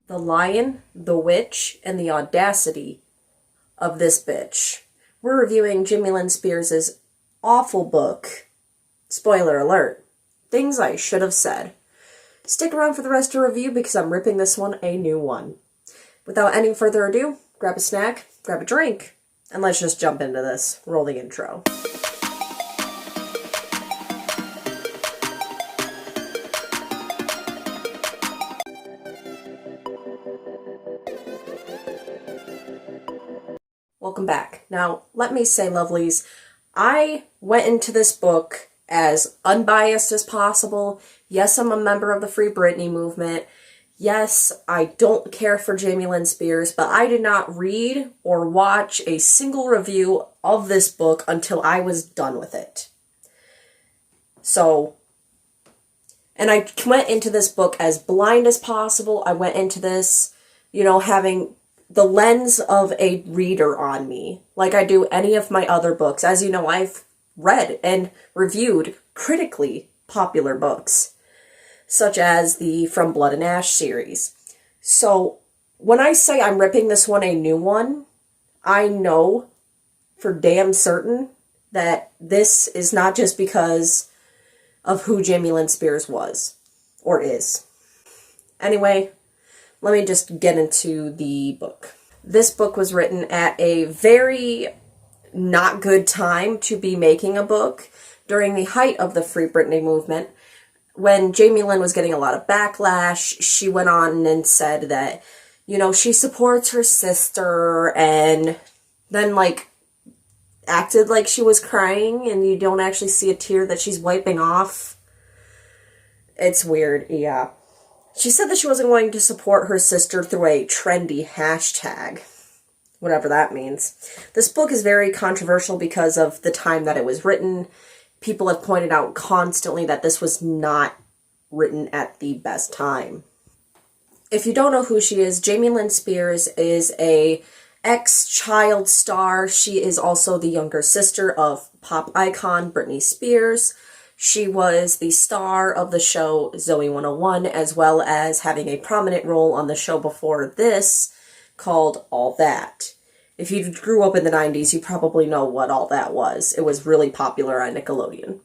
The Lion, the Witch, and the Audacity of This Bitch. We're reviewing Jamie Lynn Spears' awful book, spoiler alert, Things I Should Have Said. Stick around for the rest of the review because I'm ripping this one a new one. Without any further ado, grab a snack, grab a drink, and let's just jump into this. Roll the intro. Welcome back. Now, let me say, lovelies, I went into this book as unbiased as possible. Yes, I'm a member of the Free Britney movement. Yes, I don't care for Jamie Lynn Spears, but I did not read or watch a single review of this book until I was done with it. And I went into this book as blind as possible. I went into this, having the lens of a reader on me, like I do any of my other books. As you know, I've read and reviewed critically popular books, such as the From Blood and Ash series. So when I say I'm ripping this one a new one, I know for damn certain that this is not just because of who Jamie Lynn Spears was or is. Anyway, let me just get into the book. This book was written at a very not good time to be making a book during the height of the Free Britney movement. When Jamie Lynn was getting a lot of backlash, she went on and said that, she supports her sister, and then, acted like she was crying, and you don't actually see a tear that she's wiping off. It's weird, yeah. She said that she wasn't going to support her sister through a trendy hashtag, whatever that means. This book is very controversial because of the time that it was written. People have pointed out constantly that this was not written at the best time. If you don't know who she is, Jamie Lynn Spears is a ex-child star. She is also the younger sister of pop icon Britney Spears. She was the star of the show Zoey 101, as well as having a prominent role on the show before this called All That. If you grew up in the 90s, you probably know what All That was. It was really popular on Nickelodeon.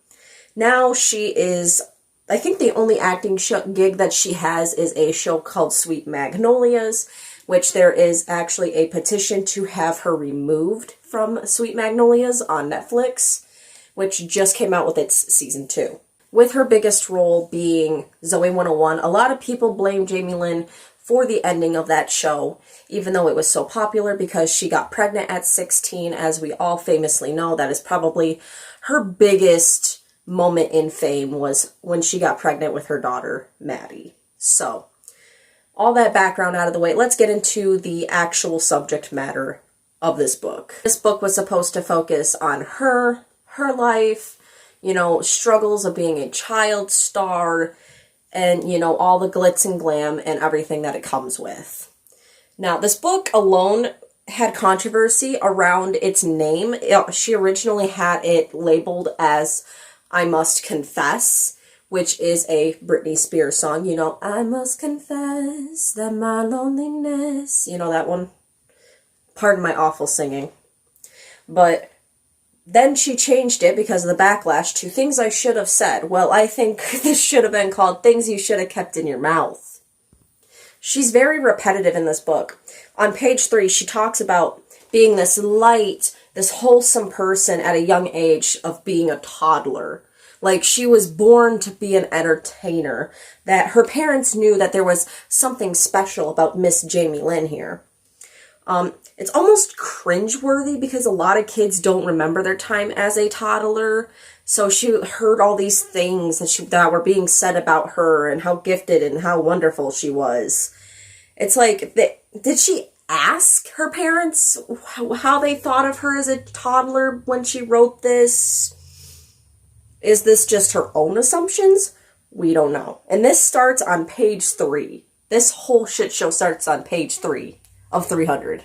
Now she is, I think the only acting gig that she has is a show called Sweet Magnolias, which there is actually a petition to have her removed from Sweet Magnolias on Netflix, which just came out with its season 2. With her biggest role being Zoey 101, a lot of people blame Jamie Lynn for the ending of that show, even though it was so popular, because she got pregnant at 16, as we all famously know. That is probably her biggest moment in fame, was when she got pregnant with her daughter, Maddie. So, all that background out of the way, let's get into the actual subject matter of this book. This book was supposed to focus on her life, struggles of being a child star, and, all the glitz and glam and everything that it comes with. Now, this book alone had controversy around its name. She originally had it labeled as I Must Confess, which is a Britney Spears song. I must confess that my loneliness, that one. Pardon my awful singing. But then she changed it because of the backlash to Things I Should Have Said. Well, I think this should have been called Things You Should Have Kept in Your Mouth. She's very repetitive in this book. On page 3, she talks about being this light, this wholesome person at a young age of being a toddler. Like she was born to be an entertainer. That her parents knew that there was something special about Miss Jamie Lynn here. It's almost cringeworthy because a lot of kids don't remember their time as a toddler. So she heard all these things that were being said about her and how gifted and how wonderful she was. It's like, did she ask her parents how they thought of her as a toddler when she wrote this? Is this just her own assumptions? We don't know. And this starts on page 3. This whole shit show starts on page 3 of 300.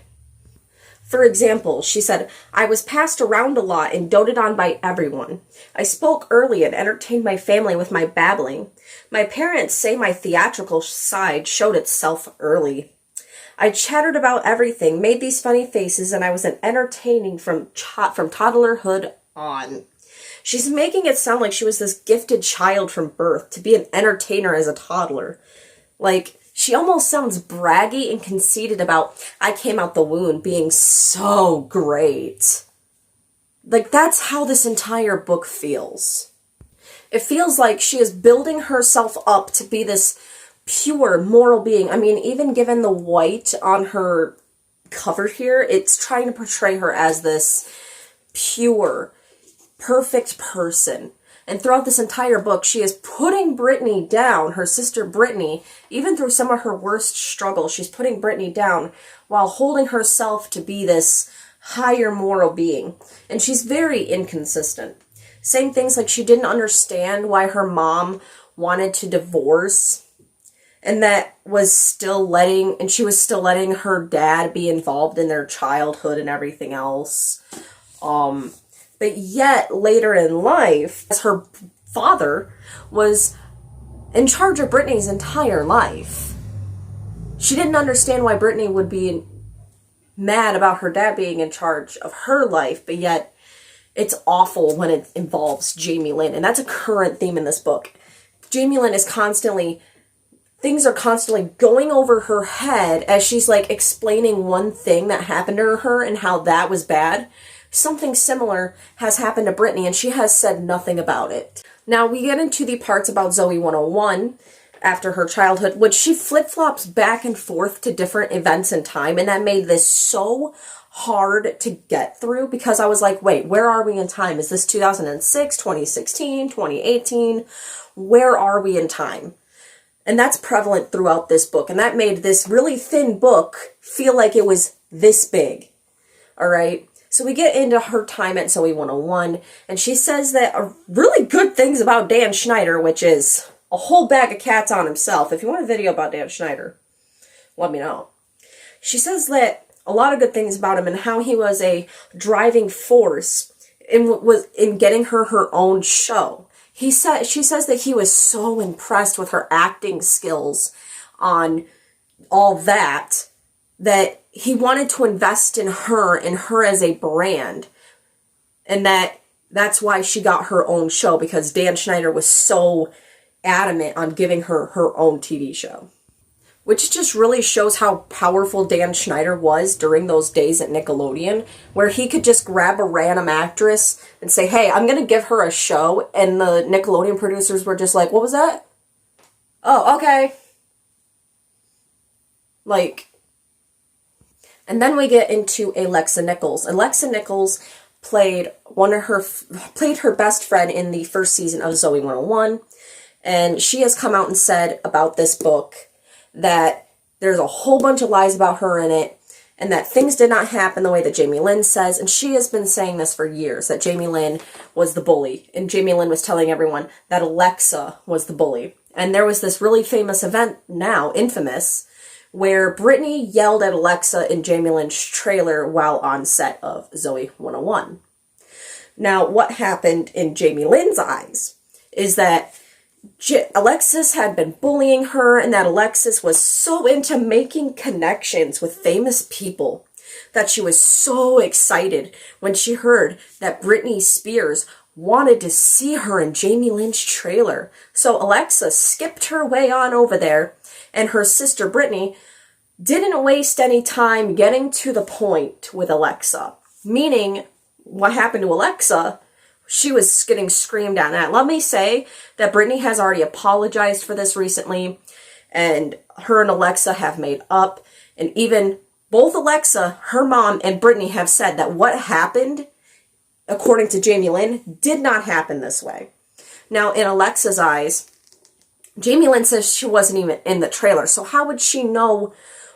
For example, she said, I was passed around a lot and doted on by everyone. I spoke early and entertained my family with my babbling. My parents say my theatrical side showed itself early. I chattered about everything, made these funny faces, and I was an entertaining from toddlerhood on. She's making it sound like she was this gifted child from birth to be an entertainer as a toddler. Like, she almost sounds braggy and conceited about, I came out the womb being so great. Like, that's how this entire book feels. It feels like she is building herself up to be this pure, moral being. I mean, even given the white on her cover here, it's trying to portray her as this pure, perfect person. And throughout this entire book, she is putting Brittany down, her sister Brittany, even through some of her worst struggles, she's putting Brittany down while holding herself to be this higher moral being. And she's very inconsistent. Saying things like she didn't understand why her mom wanted to divorce, and that was still she was still letting her dad be involved in their childhood and everything else. But yet, later in life, as her father was in charge of Brittany's entire life, she didn't understand why Brittany would be mad about her dad being in charge of her life, but yet it's awful when it involves Jamie Lynn. And that's a current theme in this book. Jamie Lynn is things are constantly going over her head as she's like explaining one thing that happened to her and how that was bad. Something similar has happened to Brittany, and she has said nothing about it. Now, we get into the parts about Zoe 101 after her childhood, which she flip-flops back and forth to different events in time, and that made this so hard to get through because I was like, wait, where are we in time? Is this 2006, 2016, 2018? Where are we in time? And that's prevalent throughout this book, and that made this really thin book feel like it was this big. All right? So we get into her time at Zoe 101, and she says that really good things about Dan Schneider, which is a whole bag of cats on himself. If you want a video about Dan Schneider, let me know. She says that a lot of good things about him and how he was a driving force in getting her own show. She says that he was so impressed with her acting skills on all that he wanted to invest in her as a brand. And that's why she got her own show, because Dan Schneider was so adamant on giving her her own TV show. Which just really shows how powerful Dan Schneider was during those days at Nickelodeon, where he could just grab a random actress and say, hey, I'm going to give her a show. And the Nickelodeon producers were just like, what was that? Oh, okay. And then we get into Alexa Nichols. Alexa Nichols played her best friend in the first season of Zoe 101. And she has come out and said about this book that there's a whole bunch of lies about her in it, and that things did not happen the way that Jamie Lynn says. And she has been saying this for years, that Jamie Lynn was the bully. And Jamie Lynn was telling everyone that Alexa was the bully. And there was this really famous event, now infamous, where Brittany yelled at Alexa in Jamie Lynn's trailer while on set of Zoe 101. Now, what happened in Jamie Lynn's eyes is that Alexis had been bullying her, and that Alexis was so into making connections with famous people that she was so excited when she heard that Britney Spears wanted to see her in Jamie Lynn's trailer. So Alexa skipped her way on over there, and her sister Brittany didn't waste any time getting to the point with Alexa. Meaning, what happened to Alexa, she was getting screamed at. Let me say that Brittany has already apologized for this recently, and her and Alexa have made up. And even both Alexa, her mom, and Brittany have said that what happened, according to Jamie Lynn, did not happen this way. Now, in Alexa's eyes, Jamie Lynn says she wasn't even in the trailer. So how would she know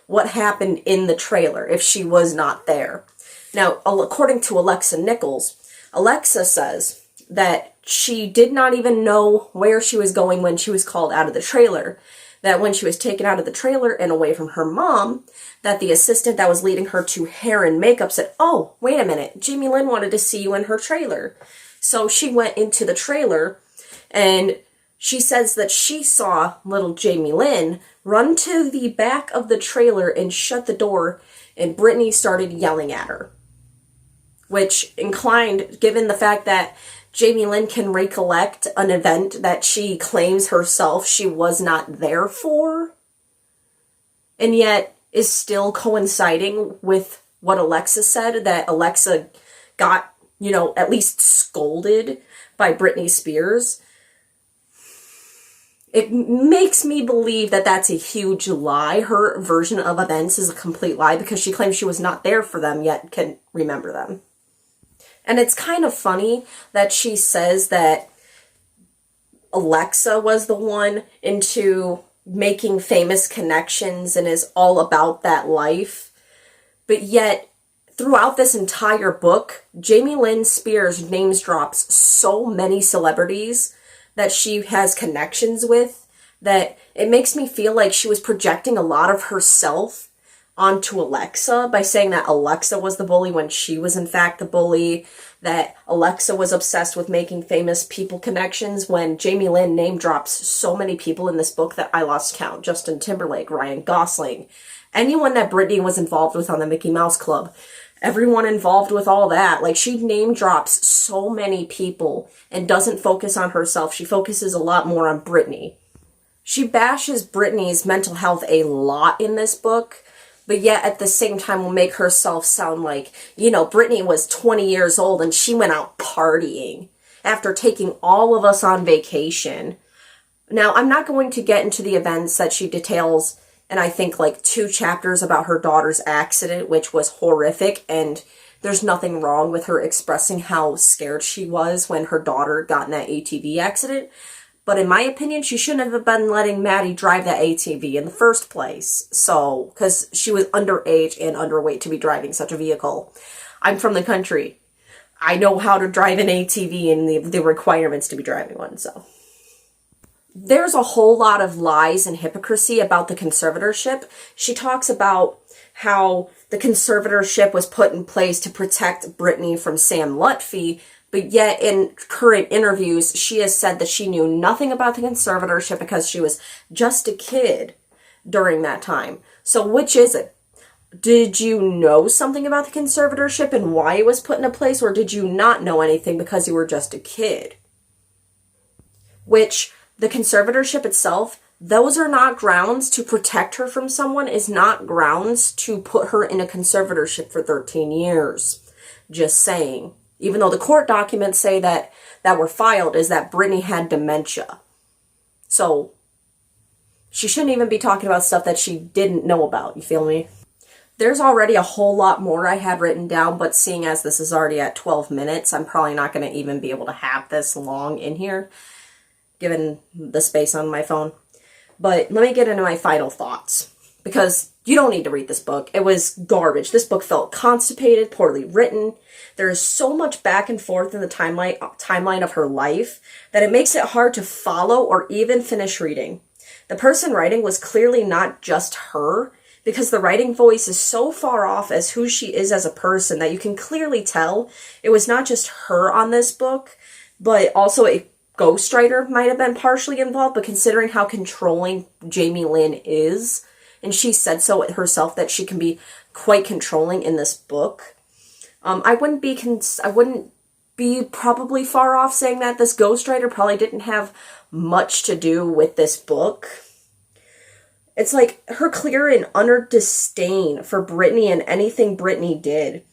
what happened in the trailer if she was not there? Now, according to Alexa Nichols, Alexa says that she did not even know where she was going when she was called out of the trailer. that when she was taken out of the trailer and away from her mom, that the assistant that was leading her to hair and makeup said, "Oh, wait a minute, Jamie Lynn wanted to see you in her trailer." So she went into the trailer, and she says that she saw little Jamie Lynn run to the back of the trailer and shut the door, and Brittany started yelling at her. Which inclined, given the fact that Jamie Lynn can recollect an event that she claims herself she was not there for, and yet is still coinciding with what Alexa said, that Alexa got, at least scolded by Britney Spears. It makes me believe that that's a huge lie. Her version of events is a complete lie because she claims she was not there for them, yet can remember them. And it's kind of funny that she says that Alexa was the one into making famous connections and is all about that life. But yet, throughout this entire book, Jamie Lynn Spears names drops so many celebrities that she has connections with that it makes me feel like she was projecting a lot of herself onto Alexa by saying that Alexa was the bully when she was in fact the bully, that Alexa was obsessed with making famous people connections when Jamie Lynn name drops so many people in this book that I lost count. Justin Timberlake, Ryan Gosling, anyone that Britney was involved with on the Mickey Mouse Club, everyone involved with all that. Like, she name drops so many people and doesn't focus on herself. She focuses a lot more on Britney. She bashes Britney's mental health a lot in this book, but yet at the same time will make herself sound like, Britney was 20 years old and she went out partying after taking all of us on vacation. Now, I'm not going to get into the events that she details, and I think like 2 chapters about her daughter's accident, which was horrific, and there's nothing wrong with her expressing how scared she was when her daughter got in that ATV accident. But in my opinion, she shouldn't have been letting Maddie drive that ATV in the first place. So, because she was underage and underweight to be driving such a vehicle. I'm from the country. I know how to drive an ATV and the requirements to be driving one, so. There's a whole lot of lies and hypocrisy about the conservatorship. She talks about how the conservatorship was put in place to protect Britney from Sam Lutfi, but yet in current interviews, she has said that she knew nothing about the conservatorship because she was just a kid during that time. So which is it? Did you know something about the conservatorship and why it was put into place, or did you not know anything because you were just a kid? Which, the conservatorship itself, those are not grounds to protect her from someone, is not grounds to put her in a conservatorship for 13 years. Just saying. Even though the court documents say that were filed is that Britney had dementia. So, she shouldn't even be talking about stuff that she didn't know about, you feel me? There's already a whole lot more I had written down, but seeing as this is already at 12 minutes, I'm probably not going to even be able to have this long in here, given the space on my phone. But let me get into my final thoughts, because you don't need to read this book. It was garbage. This book felt constipated, poorly written. There is so much back and forth in the timeline of her life that it makes it hard to follow or even finish reading. The person writing was clearly not just her, because the writing voice is so far off as who she is as a person that you can clearly tell it was not just her on this book, but also a ghostwriter might have been partially involved. But considering how controlling Jamie Lynn is, and she said so herself that she can be quite controlling in this book, I wouldn't be probably far off saying that this ghostwriter probably didn't have much to do with this book. It's like her clear and utter disdain for Britney and anything Britney did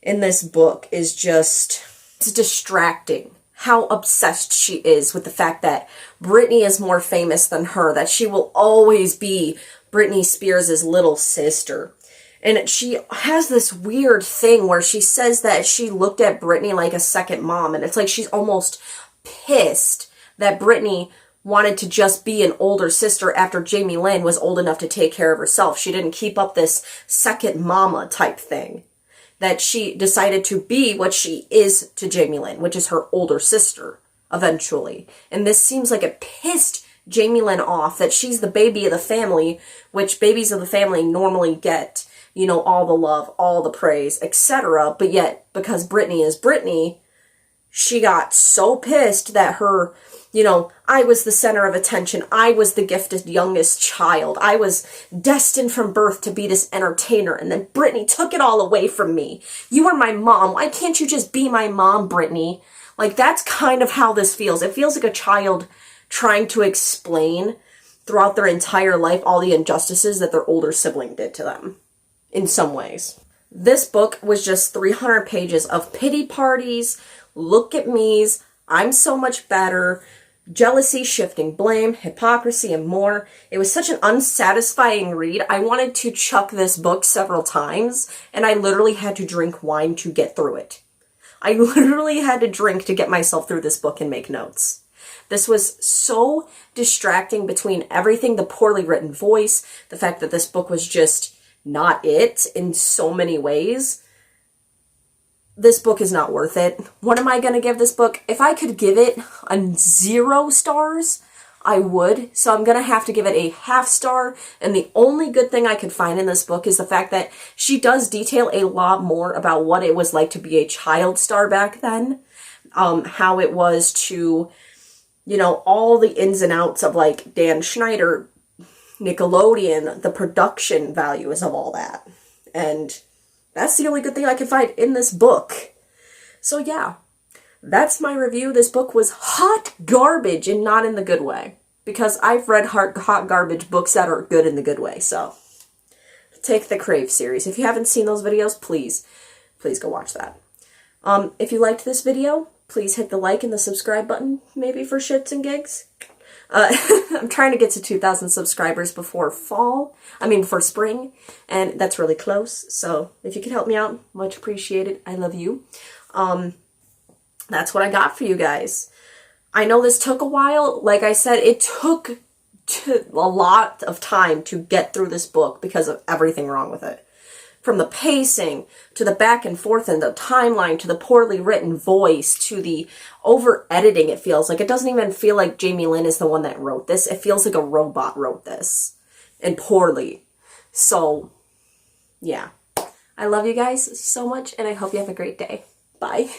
in this book is just, it's distracting. How obsessed she is with the fact that Britney is more famous than her, that she will always be Britney Spears' little sister. And she has this weird thing where she says that she looked at Britney like a second mom, and it's like she's almost pissed that Britney wanted to just be an older sister after Jamie Lynn was old enough to take care of herself. She didn't keep up this second mama type thing. That she decided to be what she is to Jamie Lynn, which is her older sister, eventually. And this seems like it pissed Jamie Lynn off, that she's the baby of the family, which babies of the family normally get, you know, all the love, all the praise, etc. But yet, because Brittany is Brittany, she got so pissed that her, you know, I was the center of attention. I was the gifted youngest child. I was destined from birth to be this entertainer. And then Brittany took it all away from me. You are my mom. Why can't you just be my mom, Brittany? Like, that's kind of how this feels. It feels like a child trying to explain throughout their entire life all the injustices that their older sibling did to them, in some ways. This book was just 300 pages of pity parties, look at me's, I'm so much better, jealousy, shifting blame, hypocrisy, and more. It was such an unsatisfying read. I wanted to chuck this book several times, and I literally had to drink wine to get through it. I literally had to drink to get myself through this book and make notes. This was so distracting between everything, the poorly written voice, the fact that this book was just not it in so many ways. This book is not worth it. What am I going to give this book? If I could give it a 0 stars, I would. So I'm going to have to give it a ½ star. And the only good thing I could find in this book is the fact that she does detail a lot more about what it was like to be a child star back then. How it was to, you know, all the ins and outs of like Dan Schneider, Nickelodeon, the production values of all that. And that's the only good thing I could find in this book. So yeah, that's my review. This book was hot garbage, and not in the good way. Because I've read hot garbage books that are good in the good way. So take the Crave series. If you haven't seen those videos, please go watch that. If you liked this video, please hit the like and the subscribe button, maybe for shits and gigs. I'm trying to get to 2,000 subscribers before for spring, and that's really close. So if you could help me out, much appreciated. I love you. That's what I got for you guys. I know this took a while. Like I said, it took a lot of time to get through this book because of everything wrong with it. From the pacing, to the back and forth and the timeline, to the poorly written voice, to the over-editing, it feels like. It doesn't even feel like Jamie Lynn is the one that wrote this. It feels like a robot wrote this. And poorly. So, yeah. I love you guys so much, and I hope you have a great day. Bye.